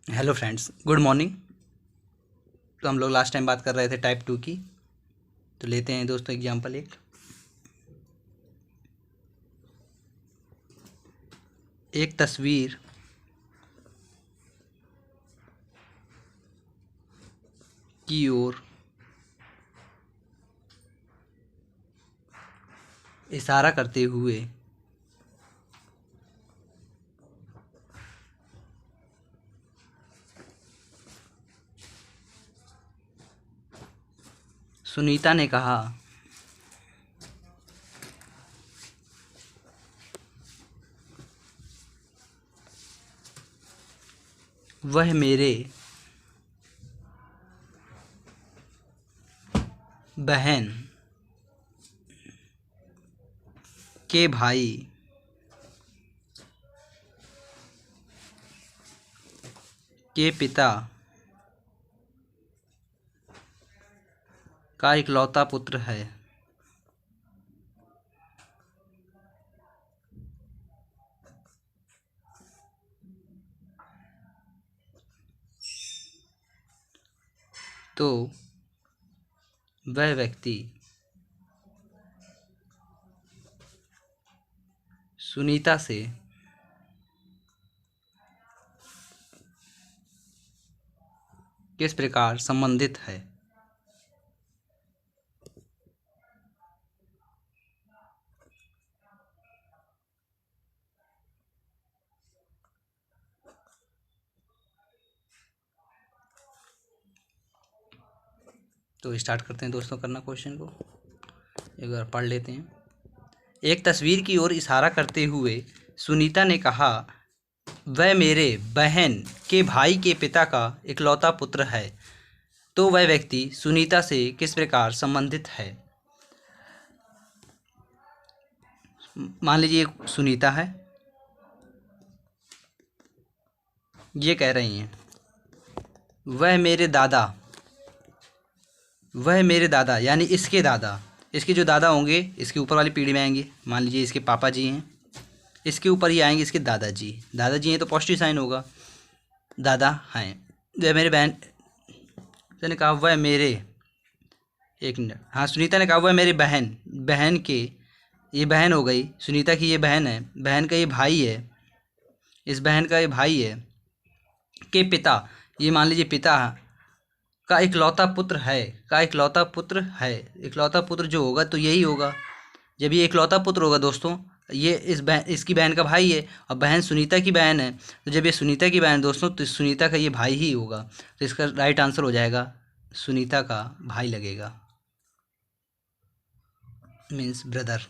Hello friends, good morning. तो हम लोग लास्ट टाइम बात कर रहे थे टाइप 2 की। तो लेते हैं दोस्तों एग्जांपल एक तस्वीर की ओर इशारा करते हुए सुनीता ने कहा, वह मेरे बहन के भाई के पिता का इकलौता पुत्र है। तो वह व्यक्ति सुनीता से किस प्रकार संबंधित है। तो स्टार्ट करते हैं दोस्तों करना क्वेश्चन को, एक बार पढ़ लेते हैं। एक तस्वीर की ओर इशारा करते हुए सुनीता ने कहा, वह मेरे बहन के भाई के पिता का इकलौता पुत्र है। तो वह व्यक्ति सुनीता से किस प्रकार संबंधित है। मान लीजिए सुनीता है, ये कह रही हैं वह मेरे दादा, वह मेरे दादा यानी इसके दादा, इसके जो दादा होंगे इसके ऊपर वाली पीढ़ी में आएंगे। मान लीजिए इसके पापा जी हैं, इसके ऊपर ही आएंगे इसके दादाजी। दादाजी हैं तो पॉजिटिव साइन होगा, दादा हैं। वह मेरे बहन, तो ने कहा वह मेरे, एक मिनट, हाँ सुनीता ने कहा वह मेरी बहन, बहन के, ये बहन हो गई सुनीता की, ये बहन है, बहन का ये भाई है, इस बहन का ये भाई है, के पिता, ये मान लीजिए पिता का इकलौता पुत्र है, का इकलौता पुत्र है। इकलौता पुत्र जो होगा तो यही होगा, जब ये इकलौता पुत्र होगा दोस्तों, ये इसकी बहन का भाई है और बहन सुनीता की बहन है। तो जब ये सुनीता की बहन दोस्तों, तो सुनीता का ये भाई ही होगा। तो इसका राइट आंसर हो जाएगा सुनीता का भाई लगेगा, मीन्स ब्रदर।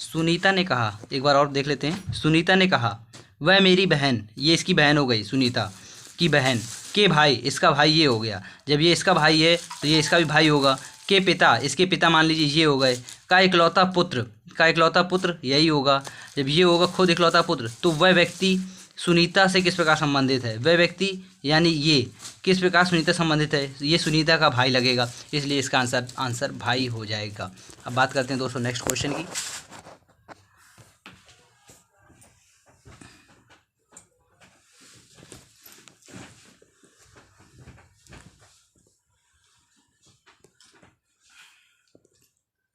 सुनीता ने कहा, एक बार और देख लेते हैं। सुनीता ने कहा वह मेरी बहन, ये इसकी बहन हो गई सुनीता की बहन, के भाई, इसका भाई ये हो गया। जब ये इसका भाई है तो ये इसका भी भाई होगा। के पिता, इसके पिता मान लीजिए ये हो गए। का इकलौता पुत्र, का इकलौता पुत्र यही होगा। जब ये होगा खुद इकलौता पुत्र, तो वह व्यक्ति सुनीता से किस प्रकार संबंधित है। वह व्यक्ति यानी ये किस प्रकार सुनीता संबंधित है, ये सुनीता का भाई लगेगा, इसलिए इसका आंसर भाई हो जाएगा। अब बात करते हैं दोस्तों नेक्स्ट क्वेश्चन की।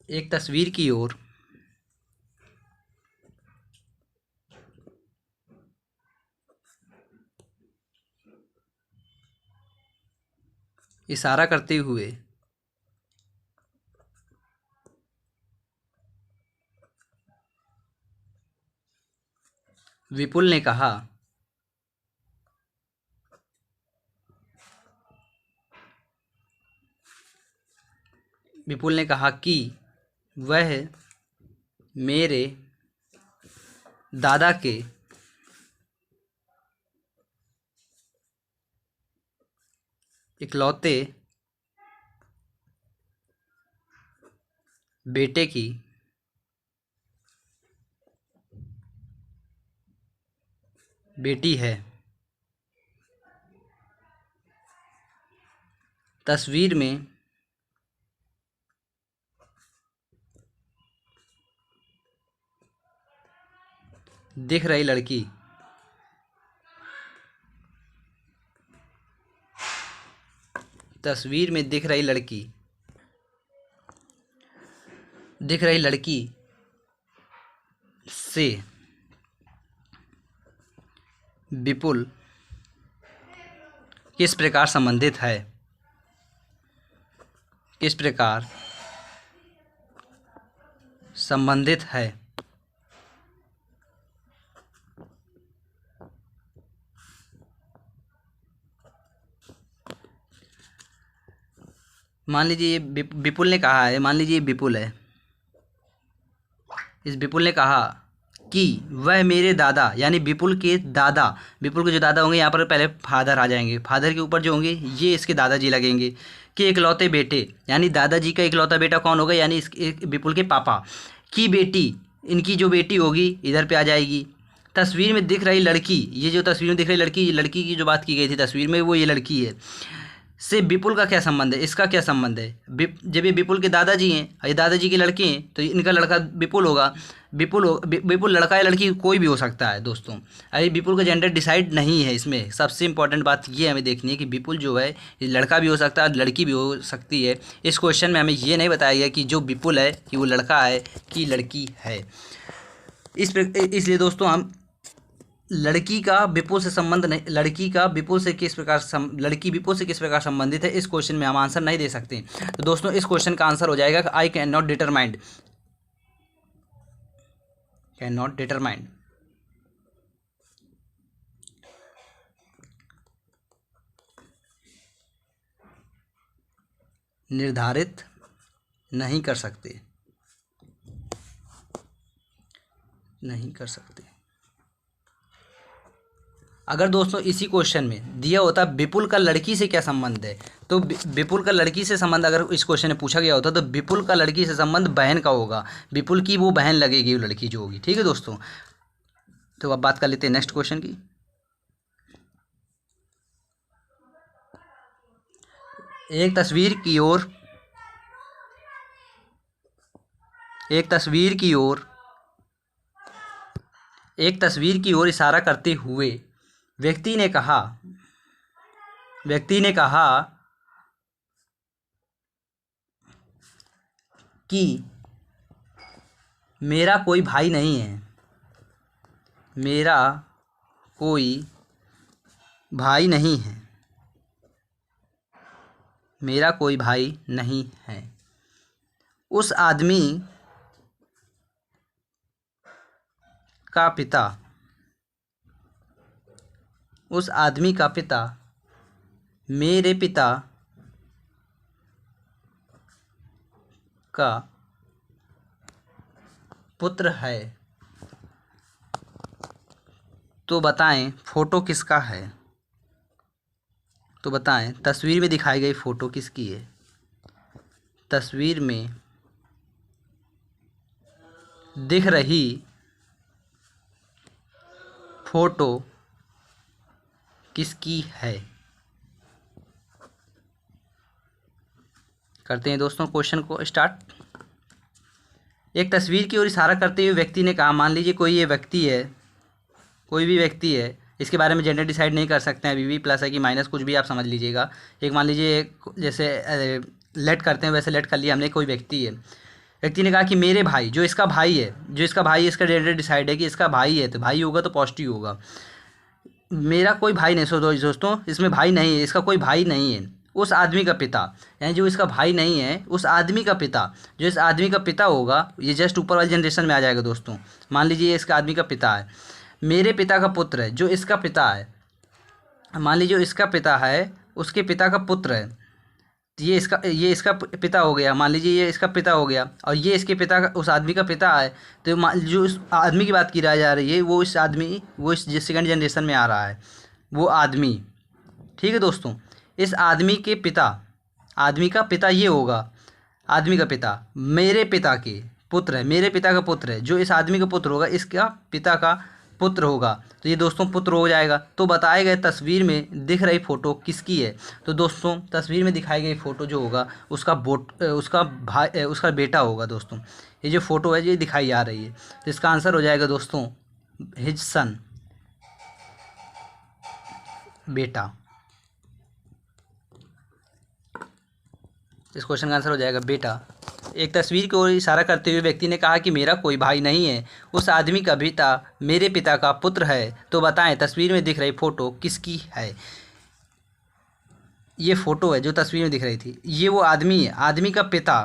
एक तस्वीर की ओर इशारा करते हुए विपुल ने कहा, विपुल ने कहा कि वह मेरे दादा के इकलौते बेटे की बेटी है। तस्वीर में दिख रही लड़की तस्वीर में दिख रही लड़की से विपुल किस प्रकार संबंधित है? किस प्रकार संबंधित है? मान लीजिए ये विपुल ने कहा है, मान लीजिए विपुल है, इस विपुल ने कहा कि वह मेरे दादा, यानी विपुल के दादा, विपुल के जो दादा होंगे यहाँ पर पहले फादर आ जाएंगे, फादर के ऊपर जो होंगे ये इसके दादाजी लगेंगे, कि इकलौते बेटे, यानी दादाजी का इकलौता बेटा कौन होगा, यानी इस विपुल के पापा की बेटी, इनकी जो बेटी होगी इधर पे आ जाएगी। तस्वीर में दिख रही लड़की, ये जो तस्वीर में दिख रही लड़की, लड़की की जो बात की गई थी तस्वीर में, वो ये लड़की है, से विपुल का क्या संबंध है, इसका क्या संबंध है? जब ये विपुल के दादाजी हैं, ये दादाजी के लड़के हैं, तो इनका लड़का विपुल होगा। विपुल लड़का या लड़की कोई भी हो सकता है दोस्तों। अभी विपुल का जेंडर डिसाइड नहीं है, इसमें सबसे इंपॉर्टेंट बात ये हमें देखनी है कि विपुल जो है ये लड़का भी हो सकता है, लड़की भी हो सकती है। इस क्वेश्चन में हमें ये नहीं बताया गया कि जो विपुल है कि वो लड़का है कि लड़की है। इसलिए दोस्तों हम लड़की का विपुल से संबंध नहीं, लड़की विपुल से किस प्रकार संबंधित है, इस क्वेश्चन में हम आंसर नहीं दे सकते। तो दोस्तों इस क्वेश्चन का आंसर हो जाएगा आई कैन नॉट डिटरमाइंड। निर्धारित नहीं कर सकते। अगर दोस्तों इसी क्वेश्चन में दिया होता विपुल का लड़की से क्या संबंध है, तो विपुल का लड़की से संबंध अगर इस क्वेश्चन में पूछा गया होता तो विपुल का लड़की से संबंध बहन का होगा, विपुल की वो बहन लगेगी, वो लड़की जो होगी। ठीक है दोस्तों, तो अब बात कर लेते हैं नेक्स्ट क्वेश्चन की। एक तस्वीर की ओर इशारा करते हुए व्यक्ति ने कहा कि मेरा कोई भाई नहीं है। उस आदमी का पिता मेरे पिता का पुत्र है, तो बताएं फोटो किसका है? तो बताएं तस्वीर में दिखाई गई फोटो किसकी है? तस्वीर में दिख रही फोटो किसकी है? करते हैं दोस्तों क्वेश्चन को स्टार्ट। एक तस्वीर की ओर इशारा करते हुए व्यक्ति ने कहा, मान लीजिए कोई भी व्यक्ति है, इसके बारे में जेंडर डिसाइड नहीं कर सकते हैं अभी भी, प्लस है कि माइनस कुछ भी आप समझ लीजिएगा। एक मान लीजिए जैसे लेट करते हैं वैसे लेट कर लिया हमने, कोई व्यक्ति है, व्यक्ति ने कहा कि मेरे भाई, जो इसका भाई है, इसका जेंडर डिसाइड है कि इसका भाई है, तो भाई होगा तो पॉजिटिव होगा। मेरा कोई भाई नहीं, दोस्तों इसमें भाई नहीं है, इसका कोई भाई नहीं है। उस आदमी का पिता, यानी जो इसका भाई नहीं है, उस आदमी का पिता, जो इस आदमी का पिता होगा, ये जस्ट ऊपर वाली जनरेशन में आ जाएगा दोस्तों। मान लीजिए ये इसका आदमी का पिता है, मेरे पिता का पुत्र है, जो इसका पिता है, मान लीजिए जो इसका पिता है उसके पिता का पुत्र है, तो ये इसका पिता हो गया। मान लीजिए ये इसका पिता हो गया और ये इसके पिता का, उस आदमी का पिता है, तो जो उस आदमी की बात की जा रही है वो इस सेकंड जनरेशन में आ रहा है, वो आदमी। ठीक है दोस्तों, इस आदमी के पिता, आदमी का पिता ये होगा, आदमी का पिता मेरे पिता के पुत्र है, मेरे पिता का पुत्र है, जो इस आदमी का पुत्र होगा इसका पिता का पुत्र होगा, तो ये दोस्तों पुत्र हो जाएगा। तो बताए गए तस्वीर में दिख रही फ़ोटो किसकी है? तो दोस्तों तस्वीर में दिखाई गई फ़ोटो जो होगा उसका बेटा होगा दोस्तों। ये जो फ़ोटो है ये दिखाई आ रही है, तो इसका आंसर हो जाएगा दोस्तों हिज सन, बेटा। इस क्वेश्चन का आंसर हो जाएगा बेटा। एक तस्वीर की ओर इशारा करते हुए व्यक्ति ने कहा कि मेरा कोई भाई नहीं है, उस आदमी का पिता मेरे पिता का पुत्र है, तो बताएं तस्वीर में दिख रही फ़ोटो किसकी है। ये फ़ोटो है जो तस्वीर में दिख रही थी, ये वो आदमी है, आदमी का पिता,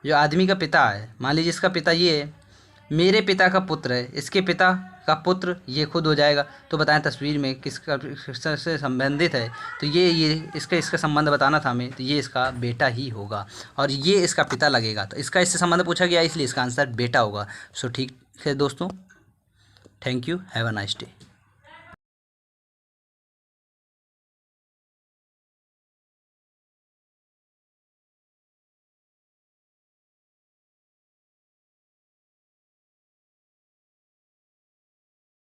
जो आदमी का पिता है, मान लीजिए इसका पिता ये है, मेरे पिता का पुत्र है, इसके पिता का पुत्र ये खुद हो जाएगा। तो बताएं तस्वीर में किसका से संबंधित है। तो ये इसका इसका संबंध बताना था हमें, तो ये इसका बेटा ही होगा और ये इसका पिता लगेगा। तो इसका इससे संबंध पूछा गया, इसलिए इसका आंसर बेटा होगा। सो ठीक है दोस्तों, thank you, have a nice day.